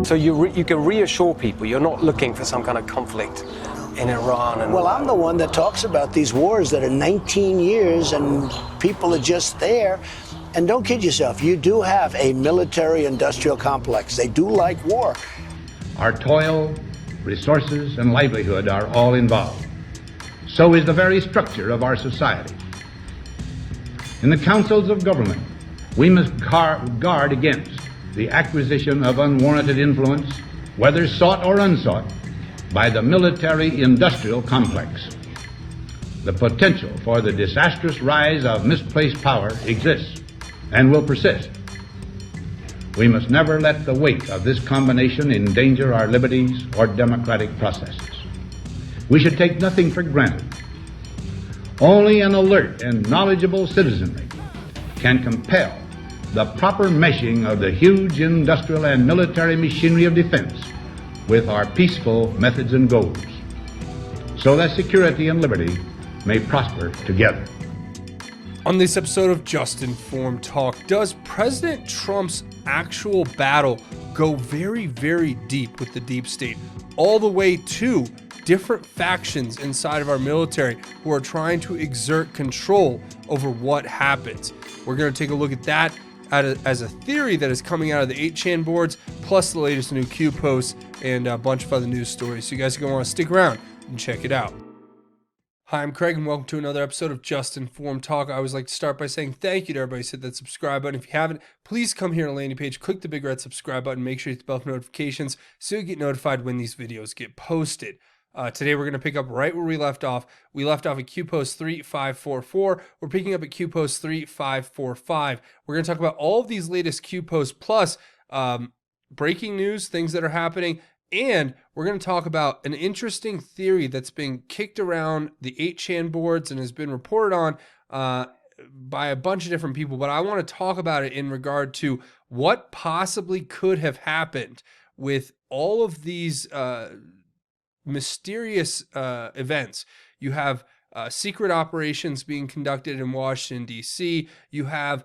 So you can reassure people you're not looking for some kind of conflict in Iran. And well, I'm the one that talks about these wars that are 19 years and people are just there. And don't kid yourself, you do have a military-industrial complex. They do like war. Our toil, resources, and livelihood are all involved. So is the very structure of our society. In the councils of government, we must guard against the acquisition of unwarranted influence, whether sought or unsought, by the military-industrial complex. The potential for the disastrous rise of misplaced power exists and will persist. We must never let the weight of this combination endanger our liberties or democratic processes. We should take nothing for granted. Only an alert and knowledgeable citizenry can compel the proper meshing of the huge industrial and military machinery of defense with our peaceful methods and goals, so that security and liberty may prosper together. On this episode of Just Informed Talk, does President Trump's actual battle go very, very deep with the deep state, all the way to different factions inside of our military who are trying to exert control over what happens? We're going to take a look at that as a theory that is coming out of the 8chan boards, plus the latest new Q posts and a bunch of other news stories. So you guys are going to want to stick around and check it out. Hi, I'm Craig, and welcome to another episode of Just Informed Talk. I always like to start by saying thank you to everybody who hit that subscribe button. If you haven't, please come here on the landing page, click the big red subscribe button, make sure you hit the bell for notifications so you get notified when these videos get posted. Today we're going to pick up right where we left off. We left off at Q post 3544. We're picking up at Q post 3545. We're going to talk about all of these latest Q posts plus breaking news, things that are happening. And we're going to talk about an interesting theory that's been kicked around the 8chan boards and has been reported on by a bunch of different people. But I want to talk about it in regard to what possibly could have happened with all of these mysterious events. You have secret operations being conducted in Washington, D.C. You have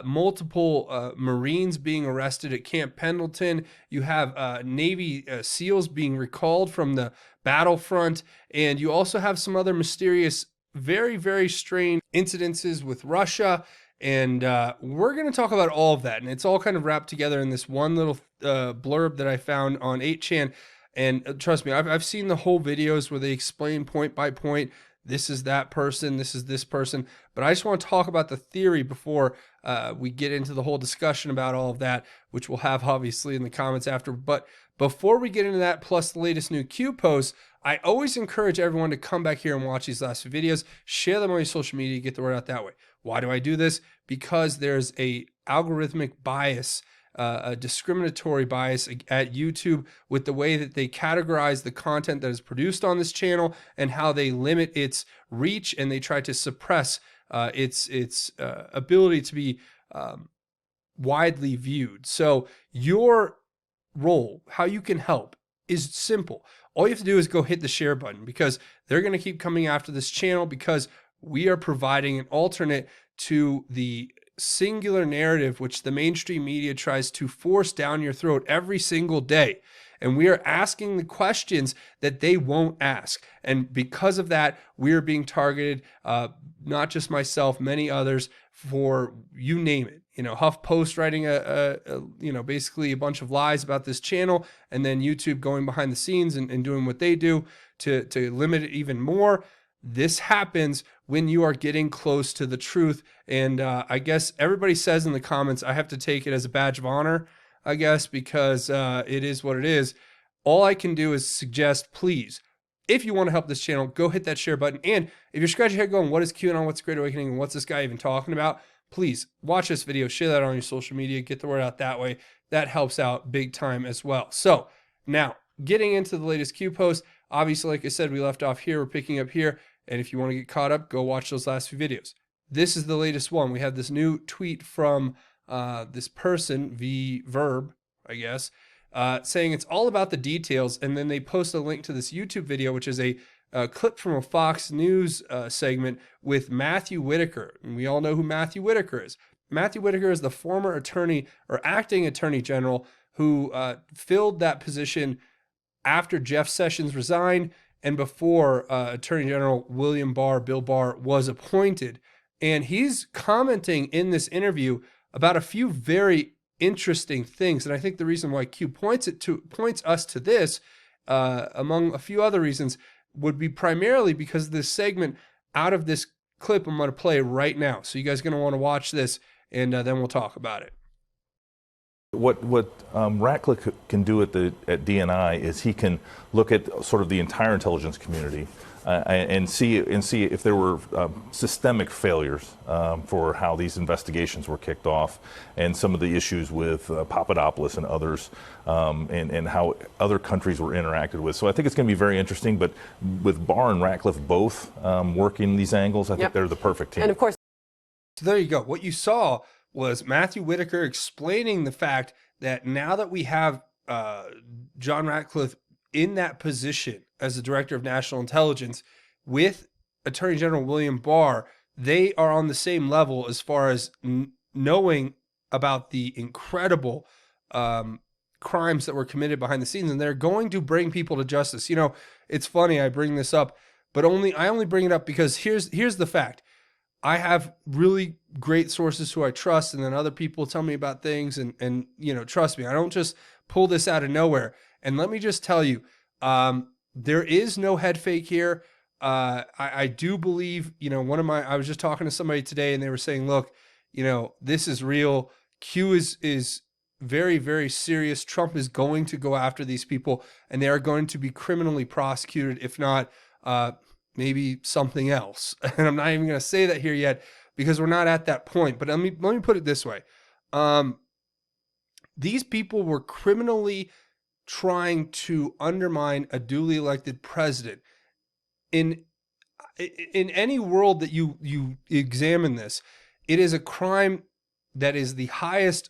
multiple Marines being arrested at Camp Pendleton. You have Navy SEALs being recalled from the battlefront. And you also have some other mysterious, very, very strange incidences with Russia. And we're going to talk about all of that. And it's all kind of wrapped together in this one little blurb that I found on 8chan. And trust me, I've seen the whole videos where they explain point by point, this is that person, this is this person. But I just want to talk about the theory before we get into the whole discussion about all of that, which we'll have obviously in the comments after. But before we get into that, plus the latest new Q posts, I always encourage everyone to come back here and watch these last few videos, share them on your social media, get the word out that way. Why do I do this? Because there's a algorithmic bias, a discriminatory bias at YouTube with the way that they categorize the content that is produced on this channel and how they limit its reach, and they try to suppress its ability to be widely viewed. So your role, how you can help, is simple. All you have to do is go hit the share button, because they're going to keep coming after this channel, because we are providing an alternate to the singular narrative which the mainstream media tries to force down your throat every single day. And we are asking the questions that they won't ask. And because of that, we are being targeted, not just myself, many others, for you name it. You know, HuffPost writing basically a bunch of lies about this channel, and then YouTube going behind the scenes and doing what they do to limit it even more. This happens when you are getting close to the truth. And I guess everybody says in the comments, I have to take it as a badge of honor, I guess, because it is what it is. All I can do is suggest, please, if you want to help this channel, go hit that share button. And if you're scratching your head going, what is QAnon, what's Great Awakening, and what's this guy even talking about? Please watch this video, share that on your social media, get the word out that way. That helps out big time as well. So now, getting into the latest Q post, obviously, like I said, we left off here, we're picking up here. And if you want to get caught up, go watch those last few videos. This is the latest one. We have this new tweet from this person, Verb, I guess, saying it's all about the details. And then they post a link to this YouTube video, which is a clip from a Fox News segment with Matthew Whitaker. And we all know who Matthew Whitaker is. Matthew Whitaker is the former attorney or acting attorney general who filled that position after Jeff Sessions resigned and before Attorney General Bill Barr, was appointed. And he's commenting in this interview about a few very interesting things. And I think the reason why Q points us to this, among a few other reasons, would be primarily because of this segment out of this clip I'm going to play right now. So you guys are going to want to watch this, and then we'll talk about it. What Ratcliffe can do at DNI is he can look at sort of the entire intelligence community and see if there were systemic failures for how these investigations were kicked off, and some of the issues with Papadopoulos and others, and how other countries were interacted with. So I think it's going to be very interesting. But with Barr and Ratcliffe both working these angles, I think they're the perfect team. And of course, so there you go. What you saw was Matthew Whitaker explaining the fact that now that we have John Ratcliffe in that position as the Director of National Intelligence with Attorney General William Barr, they are on the same level as far as knowing about the incredible crimes that were committed behind the scenes, and they're going to bring people to justice. You know, it's funny I bring this up, but I only bring it up because here's the fact. I have really great sources who I trust, and then other people tell me about things, and you know, trust me, I don't just pull this out of nowhere. And let me just tell you, there is no head fake here. I do believe, you know, I was just talking to somebody today, and they were saying, look, you know, this is real. Q is very, very serious. Trump is going to go after these people, and they are going to be criminally prosecuted, if not maybe something else. And I'm not even going to say that here yet because we're not at that point. But let me put it this way. These people were criminally trying to undermine a duly elected president. In any world that you examine this, it is a crime that is the highest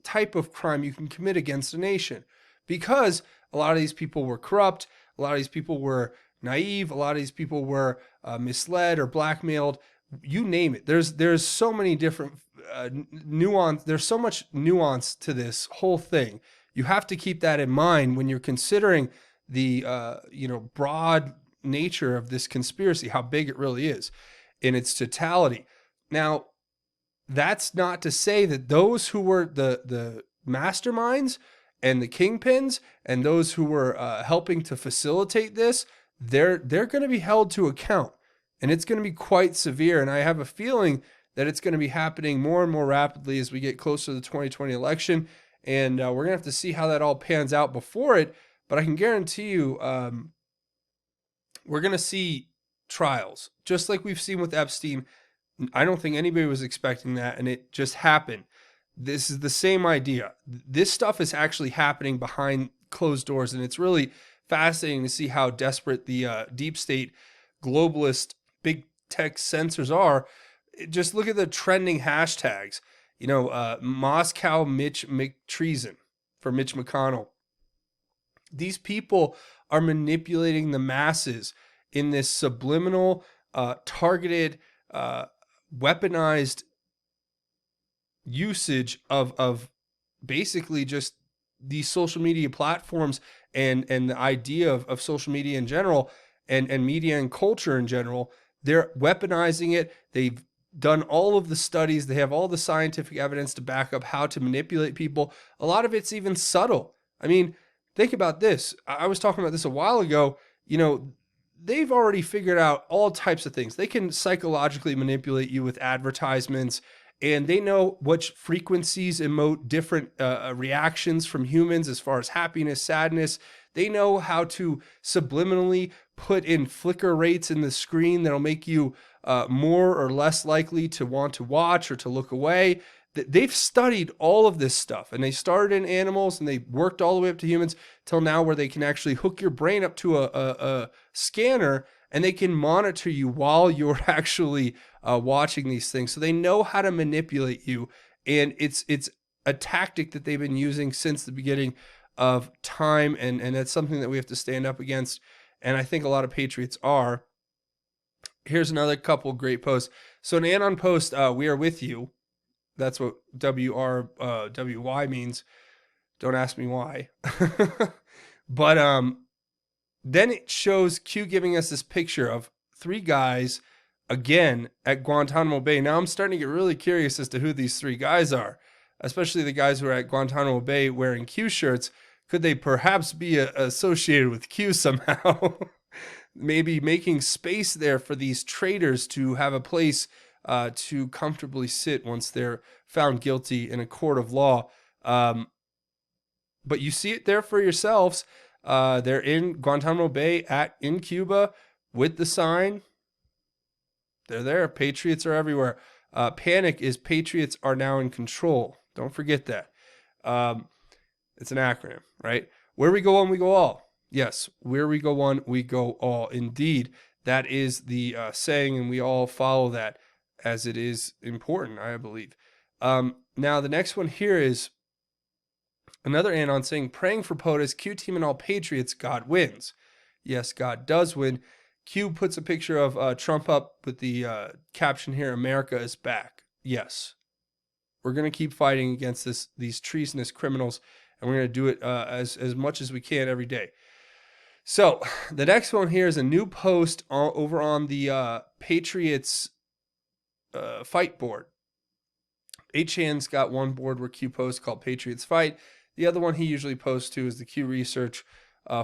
type of crime you can commit against a nation, because a lot of these people were corrupt. A lot of these people were naive. A lot of these people were misled or blackmailed. You name it. There's so many different nuance. There's so much nuance to this whole thing. You have to keep that in mind when you're considering the broad nature of this conspiracy, how big it really is in its totality. Now, that's not to say that those who were the masterminds and the kingpins and those who were helping to facilitate this, they're going to be held to account, and it's going to be quite severe. And I have a feeling that it's going to be happening more and more rapidly as we get closer to the 2020 election. And we're going to have to see how that all pans out before it. But I can guarantee you, we're going to see trials, just like we've seen with Epstein. I don't think anybody was expecting that, and it just happened. This is the same idea. This stuff is actually happening behind closed doors, and it's really fascinating to see how desperate the deep state, globalist, big tech censors are. Just look at the trending hashtags. You know, Moscow Mitch McTreason for Mitch McConnell. These people are manipulating the masses in this subliminal, targeted, weaponized usage of basically just these social media platforms and the idea of social media in general and media and culture in general. They're weaponizing it. They've done all of the studies. They have all the scientific evidence to back up how to manipulate people. A lot of it's even subtle. I mean, think about this. I was talking about this a while ago. You know, they've already figured out all types of things. They can psychologically manipulate you with advertisements, and they know which frequencies emote different reactions from humans as far as happiness, sadness. They know how to subliminally put in flicker rates in the screen that'll make you more or less likely to want to watch or to look away. They've studied all of this stuff, and they started in animals and they worked all the way up to humans till now, where they can actually hook your brain up to a scanner, and they can monitor you while you're actually watching these things. So they know how to manipulate you, and it's a tactic that they've been using since the beginning of time, and that's something that we have to stand up against, and I think a lot of patriots are. Here's another couple great posts. So an Anon post, we are with you. That's what WRWY means. Don't ask me why. But then it shows Q giving us this picture of 3 guys again at Guantanamo Bay. Now I'm starting to get really curious as to who these 3 guys are, especially the guys who are at Guantanamo Bay wearing Q shirts. Could they perhaps be associated with Q somehow? Maybe making space there for these traitors to have a place to comfortably sit once they're found guilty in a court of law. But you see it there for yourselves. They're in Guantanamo Bay in Cuba with the sign. They're there. Patriots are everywhere. Panic is patriots are now in control. Don't forget that. It's an acronym, right? Where we go one, we go all. Yes, where we go one, we go all. Indeed, that is the saying, and we all follow that as it is important, I believe. Now, the next one here is another anon saying, praying for POTUS, Q team and all patriots, God wins. Yes, God does win. Q puts a picture of Trump up with the caption here, America is back. Yes, we're going to keep fighting against these treasonous criminals, and we're going to do it as much as we can every day. So the next one here is a new post over on the Patriots fight board. 8chan's got one board where Q posts called Patriots Fight. The other one he usually posts to is the Q Research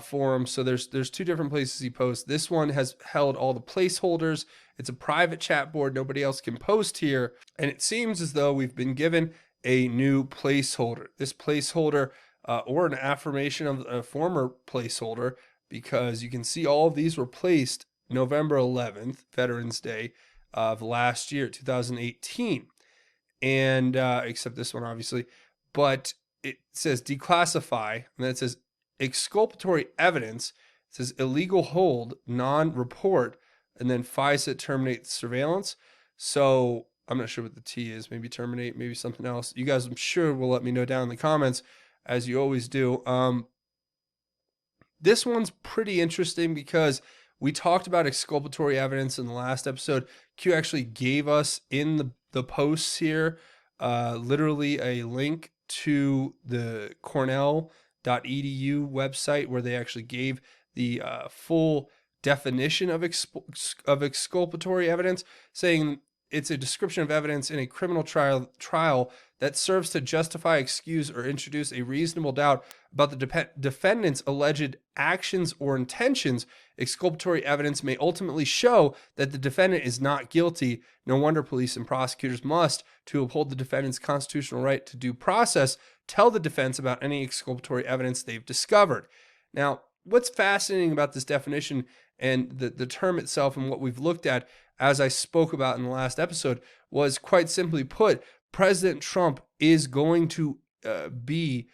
forum. So there's 2 different places he posts. This one has held all the placeholders. It's a private chat board. Nobody else can post here. And it seems as though we've been given a new placeholder. This placeholder or an affirmation of a former placeholder, because you can see all of these were placed November 11th, Veterans Day of last year, 2018. And except this one, obviously. But it says declassify, and then it says exculpatory evidence. It says illegal hold, non-report, and then FISA terminate surveillance. So I'm not sure what the T is. Maybe terminate, maybe something else. You guys, I'm sure, will let me know down in the comments, as you always do. This one's pretty interesting because we talked about exculpatory evidence in the last episode. Q actually gave us in the posts here literally a link to the Cornell.edu website where they actually gave the full definition of exculpatory evidence, saying it's a description of evidence in a criminal trial that serves to justify, excuse, or introduce a reasonable doubt about the defendant's alleged actions or intentions. Exculpatory evidence may ultimately show that the defendant is not guilty. No wonder police and prosecutors must, to uphold the defendant's constitutional right to due process, tell the defense about any exculpatory evidence they've discovered. Now, what's fascinating about this definition and the term itself and what we've looked at, as I spoke about in the last episode, was quite simply put, President Trump is going to be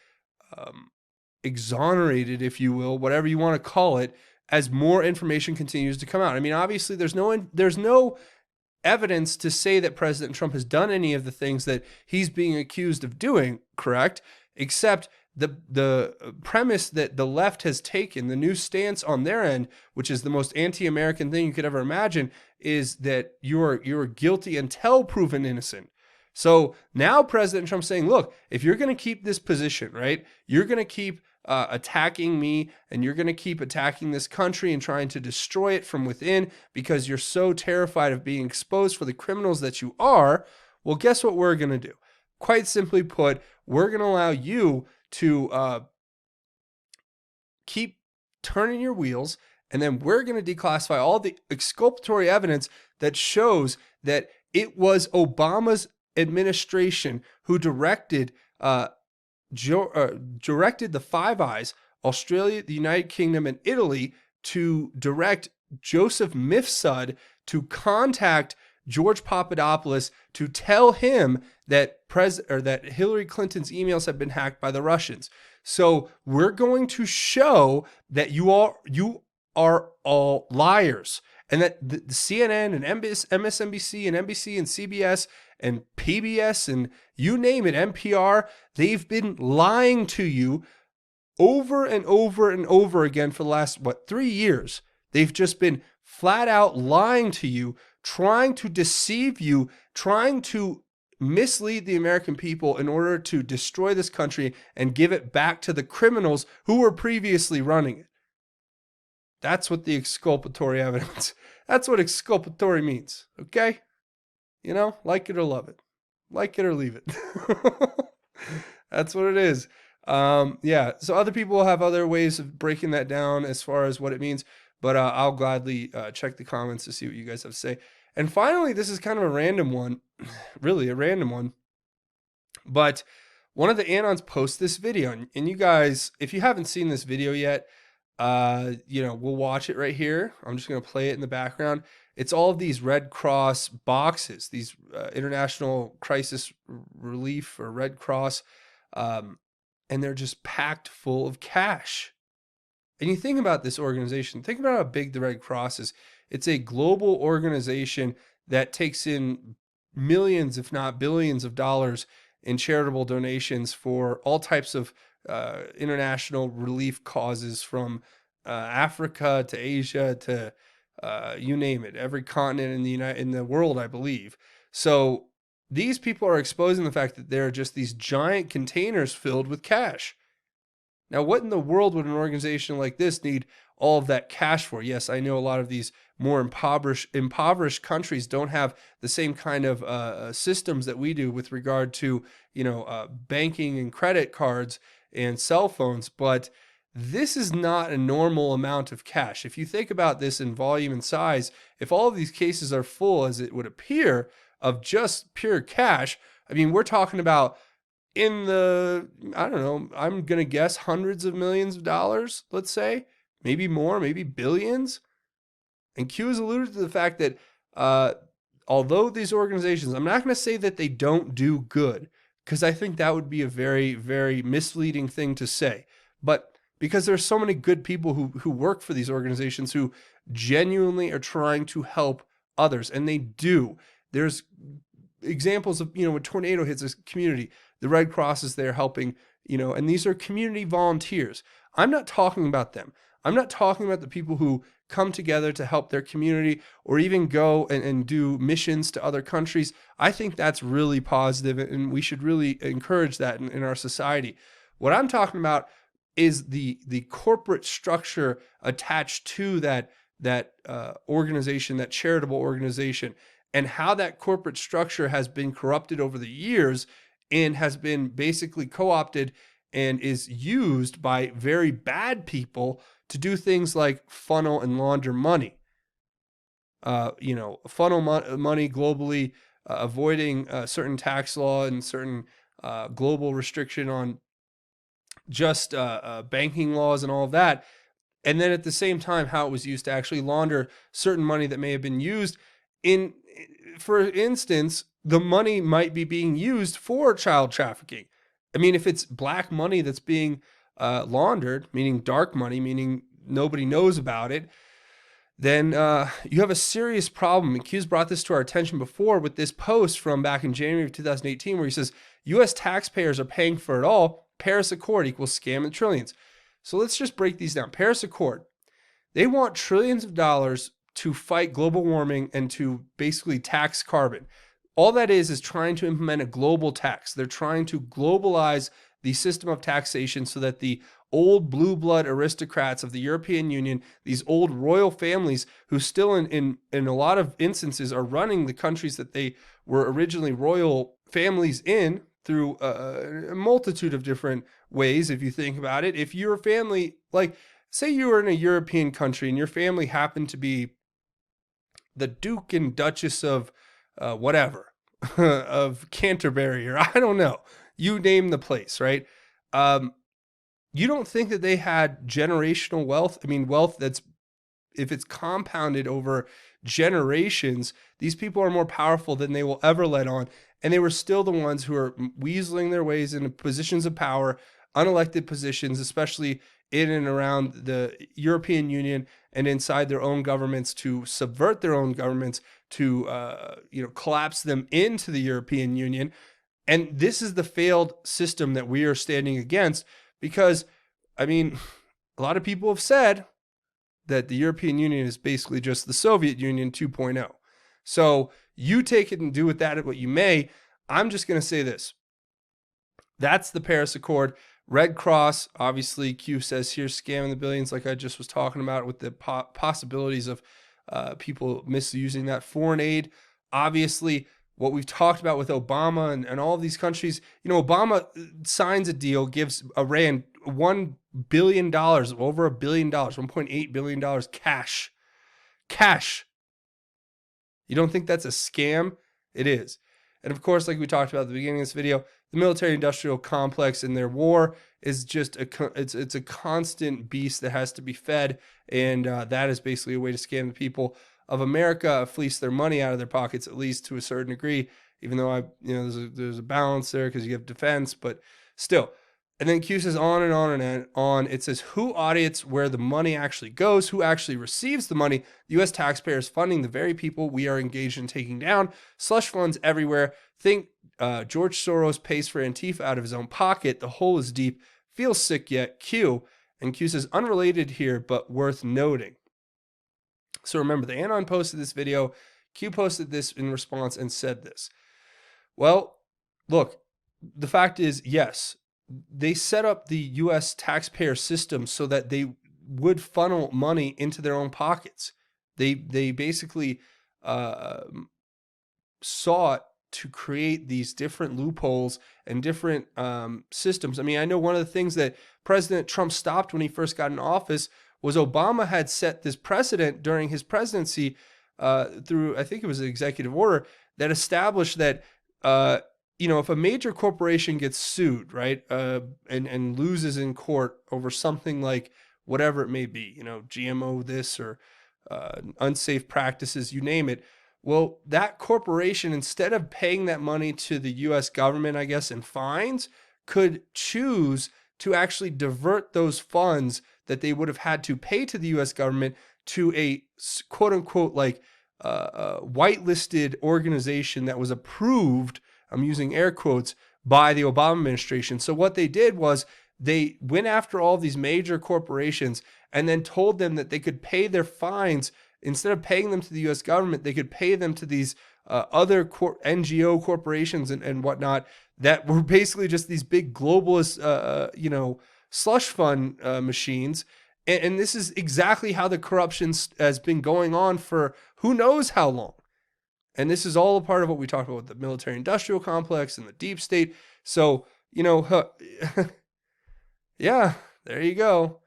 exonerated, if you will, whatever you want to call it, as more information continues to come out. I mean, obviously, there's no evidence to say that President Trump has done any of the things that he's being accused of doing, correct? Except the premise that the left has taken, the new stance on their end, which is the most anti-American thing you could ever imagine, is that you're guilty until proven innocent. So now President Trump's saying, look, if you're going to keep this position, right, you're going to keep attacking me, and you're going to keep attacking this country and trying to destroy it from within because you're so terrified of being exposed for the criminals that you are, well, guess what we're going to do? Quite simply put, we're going to allow you to keep turning your wheels, and then we're going to declassify all the exculpatory evidence that shows that it was Obama's administration who directed the Five Eyes, Australia, the United Kingdom, and Italy, to direct Joseph Mifsud to contact George Papadopoulos to tell him that that Hillary Clinton's emails have been hacked by the Russians. So we're going to show that you are all liars, and that the CNN and MSNBC and NBC and CBS and PBS and you name it, NPR, they've been lying to you over and over and over again for the last, 3 years. They've just been flat out lying to you, trying to deceive you, trying to mislead the American people in order to destroy this country and give it back to the criminals who were previously running it. That's what the exculpatory evidence, that's what exculpatory means, okay? You know, like it or love it. Like it or leave it. That's what it is. Yeah, so other people will have other ways of breaking that down as far as what it means, but I'll gladly check the comments to see what you guys have to say. And finally, this is kind of a random one, really a random one, but one of the Anons post this video, and you guys, if you haven't seen this video yet, you know, we'll watch it right here. I'm just going to play it in the background. It's all of these Red Cross boxes, these International Crisis Relief or Red Cross, and they're just packed full of cash. And you think about this organization, think about how big the Red Cross is. It's a global organization that takes in millions, if not billions of dollars in charitable donations for all types of international relief causes, from Africa to Asia to you name it, every continent in the world, I believe. So these people are exposing the fact that there are just these giant containers filled with cash. Now, what in the world would an organization like this need all of that cash for? Yes, I know a lot of these more impoverished countries don't have the same kind of systems that we do with regard to, you know, banking and credit cards and cell phones, but this is not a normal amount of cash. If you think about this in volume and size, if all of these cases are full, as it would appear, of just pure cash, I mean, we're talking about in the, I don't know, I'm going to guess hundreds of millions of dollars, let's say, maybe more, maybe billions. And Q has alluded to the fact that although these organizations, I'm not going to say that they don't do good, because I think that would be a very, very misleading thing to say. But because there's so many good people who work for these organizations who genuinely are trying to help others, and they do. There's examples of, you know, when tornado hits a community, the Red Cross is there helping, you know, and these are community volunteers. I'm not talking about them. I'm not talking about the people who come together to help their community or even go and do missions to other countries. I think that's really positive, and we should really encourage that in our society. What I'm talking about is the corporate structure attached to that organization, that charitable organization, and how that corporate structure has been corrupted over the years and has been basically co-opted and is used by very bad people to do things like funnel and launder money. You know, funnel money globally, avoiding certain tax law and certain global restriction on just banking laws and all of that. And then at the same time, how it was used to actually launder certain money that may have been used in, for instance, the money might be being used for child trafficking. I mean, if it's black money that's being laundered, meaning dark money, meaning nobody knows about it, then you have a serious problem. And Q's brought this to our attention before with this post from back in January of 2018, where he says, U.S. taxpayers are paying for it all. Paris Accord equals scam and trillions. So let's just break these down. Paris Accord, they want trillions of dollars to fight global warming and to basically tax carbon. All that is trying to implement a global tax. They're trying to globalize the system of taxation so that the old blue blood aristocrats of the European Union, these old royal families who still in a lot of instances are running the countries that they were originally royal families in through a multitude of different ways. If you think about it, if your family, like say you were in a European country and your family happened to be the Duke and Duchess of whatever, of Canterbury, or I don't know, you name the place, right? You don't think that they had generational wealth? I mean, wealth that's, if it's compounded over generations, these people are more powerful than they will ever let on. And they were still the ones who are weaseling their ways into positions of power, unelected positions, especially in and around the European Union and inside their own governments, to subvert their own governments, to collapse them into the European Union. And this is the failed system that we are standing against, because, I mean, a lot of people have said that the European Union is basically just the Soviet Union 2.0. So you take it and do with that what you may. I'm just going to say this. That's the Paris Accord. Red Cross, obviously, Q says here, scamming the billions, like I just was talking about, with the possibilities of people misusing that. Foreign aid, obviously, what we've talked about with Obama and all of these countries. You know, Obama signs a deal, gives Iran $1 billion, over $1 billion, $1.8 billion cash. Cash. You don't think that's a scam? It is. And of course, like we talked about at the beginning of this video, the military-industrial complex and their war is just it's a constant beast that has to be fed, and that is basically a way to scam the people of America, fleece their money out of their pockets, at least to a certain degree. Even though there's a balance there because you have defense, but still. And then Q says on and on and on. It says who audits where the money actually goes, who actually receives the money. The U.S. taxpayers funding the very people we are engaged in taking down. Slush funds everywhere. Think George Soros pays for Antifa out of his own pocket. The hole is deep. Feels sick yet. Q. And Q says unrelated here, but worth noting. So remember, the Anon posted this video. Q posted this in response and said this. Well, look, the fact is, yes, they set up the U.S. taxpayer system so that they would funnel money into their own pockets. They basically sought to create these different loopholes and different systems. I mean, I know one of the things that President Trump stopped when he first got in office was Obama had set this precedent during his presidency through, I think it was an executive order, that established that if a major corporation gets sued, right, and loses in court over something like whatever it may be, GMO this or unsafe practices, you name it. Well, that corporation, instead of paying that money to the U.S. government, I guess, in fines, could choose to actually divert those funds that they would have had to pay to the U.S. government to a quote unquote whitelisted organization that was approved, I'm using air quotes, by the Obama administration. So what they did was they went after all these major corporations and then told them that they could pay their fines. Instead of paying them to the U.S. government, they could pay them to these other NGO corporations and whatnot that were basically just these big globalist, slush fund machines. And this is exactly how the corruption has been going on for who knows how long. And this is all a part of what we talked about with the military-industrial complex and the deep state. So, yeah, there you go.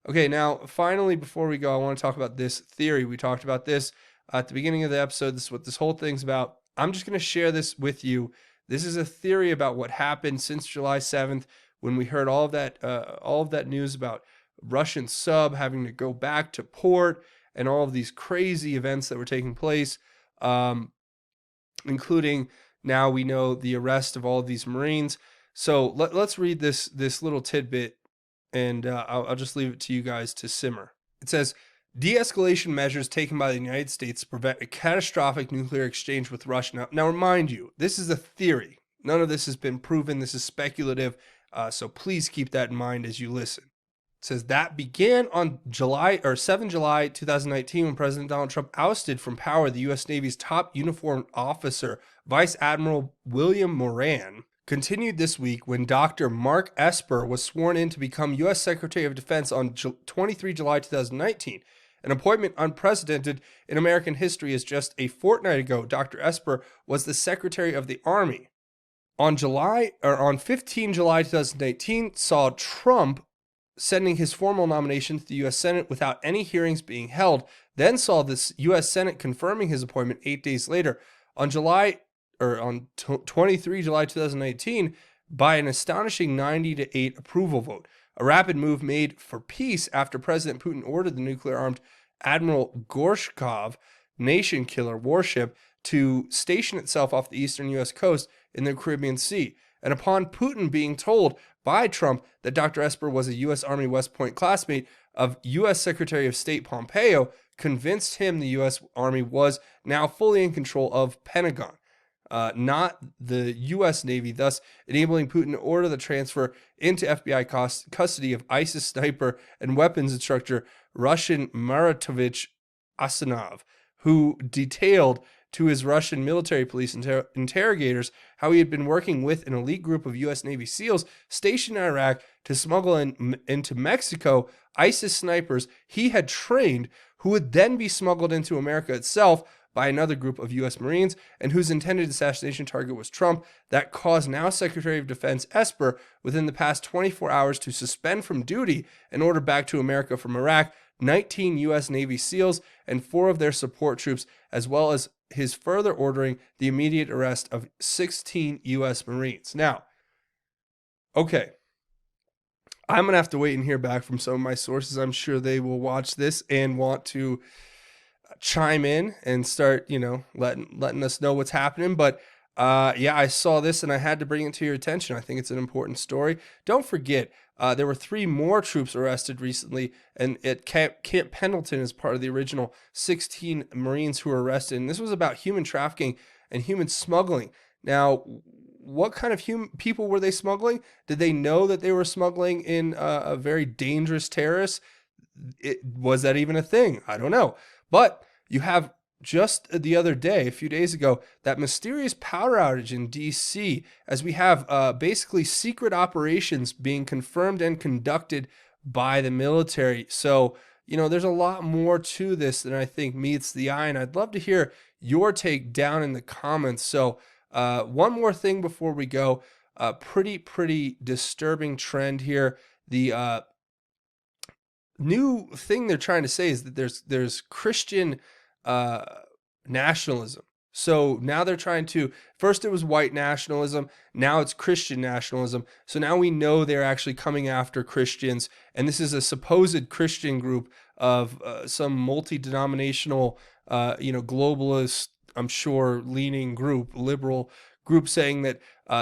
Okay, now, finally, before we go, I want to talk about this theory. We talked about this at the beginning of the episode. This is what this whole thing's about. I'm just going to share this with you. This is a theory about what happened since July 7th when we heard all of that news about Russian sub having to go back to port and all of these crazy events that were taking place, including now we know the arrest of all of these Marines. So let's read this little tidbit. And I'll just leave it to you guys to simmer. It says, de-escalation measures taken by the United States to prevent a catastrophic nuclear exchange with Russia. Now remind you, this is a theory. None of this has been proven. This is speculative. So please keep that in mind as you listen. It says that began on 7 July 2019 when President Donald Trump ousted from power the U.S. Navy's top uniformed officer, Vice Admiral William Moran. Continued this week when Dr. Mark Esper was sworn in to become U.S. Secretary of Defense on 23 July 2019, an appointment unprecedented in American history as just a fortnight ago, Dr. Esper was the Secretary of the Army. On 15 July 2018, saw Trump sending his formal nomination to the U.S. Senate without any hearings being held, then saw the U.S. Senate confirming his appointment 8 days later. On 23 July 2018, by an astonishing 90-8 approval vote, a rapid move made for peace after President Putin ordered the nuclear-armed Admiral Gorshkov nation killer warship to station itself off the eastern U.S. coast in the Caribbean Sea. And upon Putin being told by Trump that Dr. Esper was a U.S. Army West Point classmate of U.S. Secretary of State Pompeo, convinced him the U.S. Army was now fully in control of Pentagon, not the U.S. Navy, thus enabling Putin to order the transfer into FBI custody of ISIS sniper and weapons instructor Russian Maratovich Asanov, who detailed to his Russian military police interrogators how he had been working with an elite group of U.S. Navy SEALs stationed in Iraq to smuggle into Mexico ISIS snipers he had trained, who would then be smuggled into America itself by another group of U.S. Marines, and whose intended assassination target was Trump. That caused now Secretary of Defense Esper, within the past 24 hours, to suspend from duty and order back to America from Iraq 19 U.S. Navy SEALs and 4 of their support troops, as well as his further ordering the immediate arrest of 16 U.S. Marines. Now, okay, I'm going to have to wait and hear back from some of my sources. I'm sure they will watch this and want to chime in and start, letting us know what's happening. But yeah, I saw this and I had to bring it to your attention. I think it's an important story. Don't forget, there were 3 more troops arrested recently, and at Camp Pendleton as part of the original 16 Marines who were arrested. And this was about human trafficking and human smuggling. Now, what kind of people were they smuggling? Did they know that they were smuggling in a very dangerous terrorist? Was that even a thing? I don't know. But you have just the other day, a few days ago, that mysterious power outage in DC, as we have basically secret operations being confirmed and conducted by the military. So, there's a lot more to this than I think meets the eye, and I'd love to hear your take down in the comments. So one more thing before we go, pretty disturbing trend here. The new thing they're trying to say is that there's Christian nationalism. So now they're trying to, first it was white nationalism, now it's Christian nationalism. So now we know they're actually coming after Christians, and this is a supposed Christian group of some multi-denominational, globalist, I'm sure, leaning group, liberal group, saying that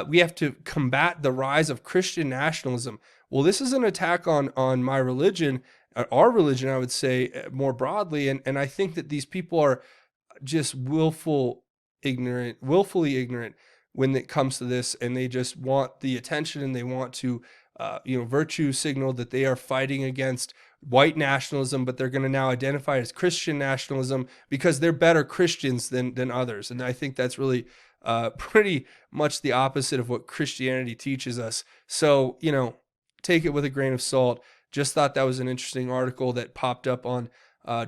we have to combat the rise of Christian nationalism. Well, this is an attack on my religion, our religion, I would say, more broadly. And I think that these people are just willfully ignorant when it comes to this. And they just want the attention, and they want to, virtue signal that they are fighting against white nationalism, but they're going to now identify as Christian nationalism because they're better Christians than others. And I think that's really pretty much the opposite of what Christianity teaches us. So, take it with a grain of salt. Just thought that was an interesting article that popped up on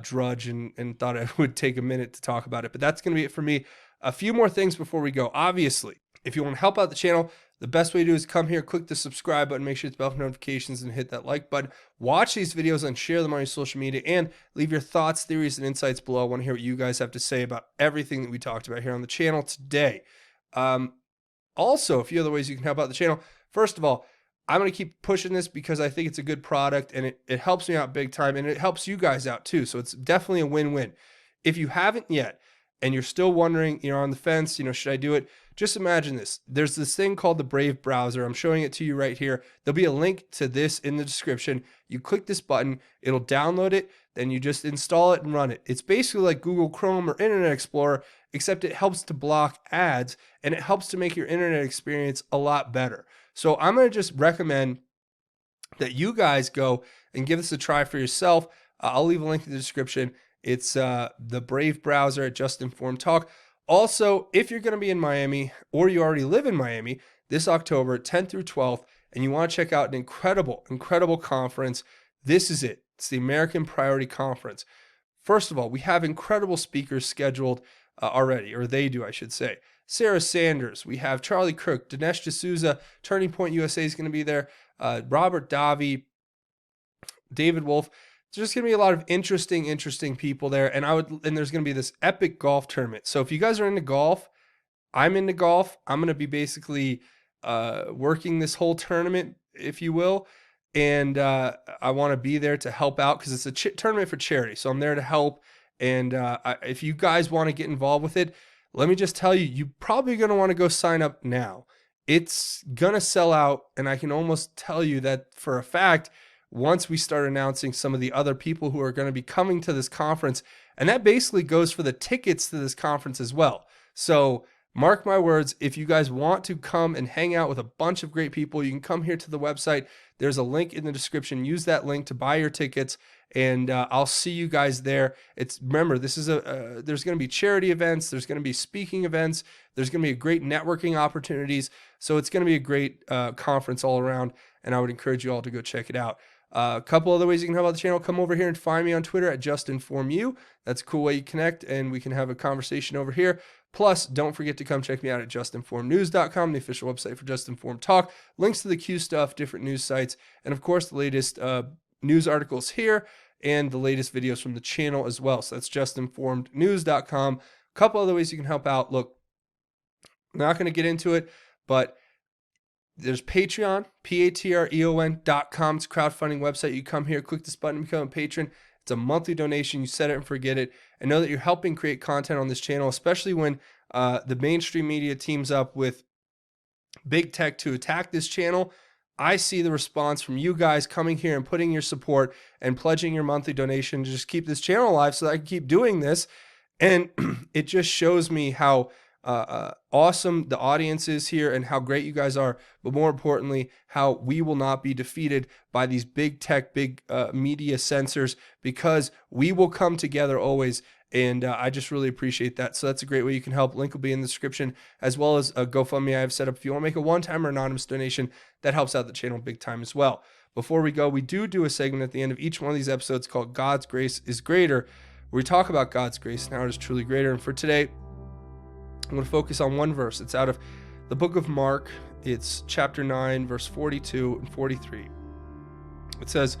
Drudge, and thought I would take a minute to talk about it. But that's going to be it for me. A few more things before we go. Obviously, if you want to help out the channel, the best way to do is come here, click the subscribe button, make sure it's bell for notifications, and hit that like button. Watch these videos and share them on your social media, and leave your thoughts, theories, and insights below. I want to hear what you guys have to say about everything that we talked about here on the channel today. Also, a few other ways you can help out the channel. First of all, I'm going to keep pushing this because I think it's a good product, and it helps me out big time, and it helps you guys out too. So it's definitely a win-win. If you haven't yet, and you're still wondering, you're on the fence, should I do it? Just imagine this. There's this thing called the Brave browser. I'm showing it to you right here. There'll be a link to this in the description. You click this button, it'll download it, then you just install it and run it. It's basically like Google Chrome or Internet Explorer, except it helps to block ads, and it helps to make your internet experience a lot better. So I'm going to just recommend that you guys go and give this a try for yourself. I'll leave a link in the description. It's the Brave browser at JUSTINFORMED Talk. Also, if you're going to be in Miami, or you already live in Miami, this October 10th through 12th, and you want to check out an incredible conference, this is it. It's the American Priority Conference. First of all, we have incredible speakers scheduled already, or they do, I should say. Sarah Sanders, we have Charlie Kirk, Dinesh D'Souza, Turning Point USA is going to be there, Robert Davi, David Wolf. There's going to be a lot of interesting people there, and there's going to be this epic golf tournament. So if you guys are into golf, I'm into golf. I'm going to be basically working this whole tournament, if you will, and I want to be there to help out because it's a tournament for charity. So I'm there to help, and if you guys want to get involved with it, let me just tell you, you're probably going to want to go sign up now. It's going to sell out, and I can almost tell you that for a fact once we start announcing some of the other people who are going to be coming to this conference. And that basically goes for the tickets to this conference as well. So mark my words, if you guys want to come and hang out with a bunch of great people, you can come here to the website. There's a link in the description. Use that link to buy your tickets, and I'll see you guys there. Remember, this is there's going to be charity events. There's going to be speaking events. There's going to be great networking opportunities. So it's going to be a great conference all around, and I would encourage you all to go check it out. A couple other ways you can help out the channel. Come over here and find me on Twitter at JUSTINFORMED. That's a cool way you connect, and we can have a conversation over here. Plus, don't forget to come check me out at JUSTINFORMEDNews.com, the official website for Just Informed Talk. Links to the Q stuff, different news sites, and of course, the latest news articles here and the latest videos from the channel as well. So that's JUSTINFORMEDNews.com. A couple other ways you can help out. Look, I'm not going to get into it, but there's Patreon, patreon.com. It's a crowdfunding website. You come here, click this button, become a patron. It's a monthly donation. You set it and forget it. And know that you're helping create content on this channel, especially when the mainstream media teams up with big tech to attack this channel. I see the response from you guys coming here and putting your support and pledging your monthly donation to just keep this channel alive so that I can keep doing this. And it just shows me how awesome the audience is here and how great you guys are, but more importantly, how we will not be defeated by these big tech, big media censors, because we will come together always. And I just really appreciate that. So that's a great way you can help. Link will be in the description, as well as a GoFundMe I have set up. If you want to make a one-time or anonymous donation, that helps out the channel big time as well. Before we go, we do a segment at the end of each one of these episodes called God's Grace is Greater, where we talk about God's grace and how it is truly greater. And for today, I'm going to focus on one verse. It's out of the book of Mark. It's chapter 9, verse 42 and 43. It says,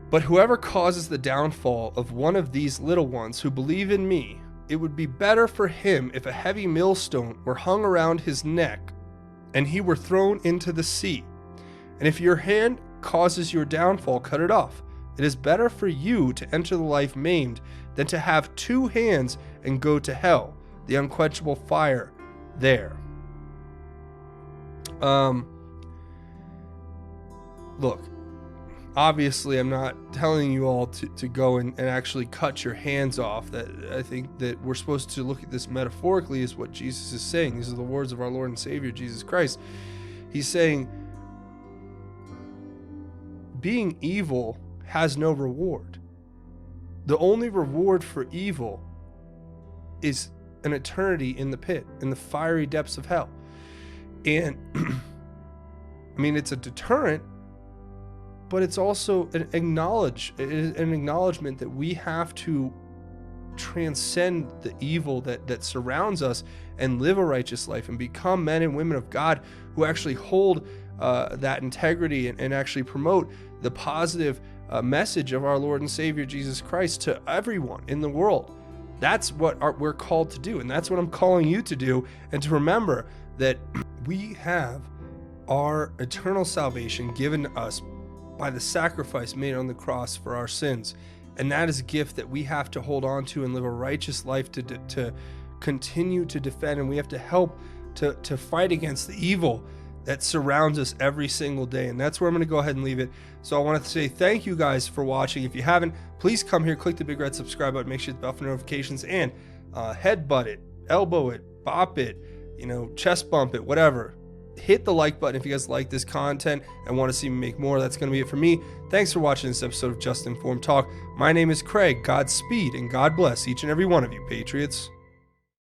"But whoever causes the downfall of one of these little ones who believe in me, it would be better for him if a heavy millstone were hung around his neck and he were thrown into the sea. And if your hand causes your downfall, cut it off. It is better for you to enter the life maimed than to have two hands and go to hell, the unquenchable fire there." Look, obviously I'm not telling you all to go and actually cut your hands off. That I think that we're supposed to look at this metaphorically, is what Jesus is saying. These are the words of our Lord and Savior, Jesus Christ. He's saying being evil has no reward. The only reward for evil is an eternity in the pit, in the fiery depths of hell. And I mean, it's a deterrent, but it's also an acknowledgement that we have to transcend the evil that surrounds us and live a righteous life and become men and women of God who actually hold that integrity and actually promote the positive message of our Lord and Savior Jesus Christ to everyone in the world. That's what we're called to do, and that's what I'm calling you to do, and to remember that we have our eternal salvation given to us by the sacrifice made on the cross for our sins. And that is a gift that we have to hold on to and live a righteous life to continue to defend. And we have to help to fight against the evil that surrounds us every single day. And that's where I'm going to go ahead and leave it. So I want to say thank you guys for watching. If you haven't, please come here, click the big red subscribe button, make sure you hit the bell for notifications, and headbutt it, elbow it, bop it, chest bump it, whatever. Hit the like button if you guys like this content and want to see me make more. That's going to be it for me. Thanks for watching this episode of Just Informed Talk. My name is Craig. Godspeed and God bless each and every one of you, Patriots.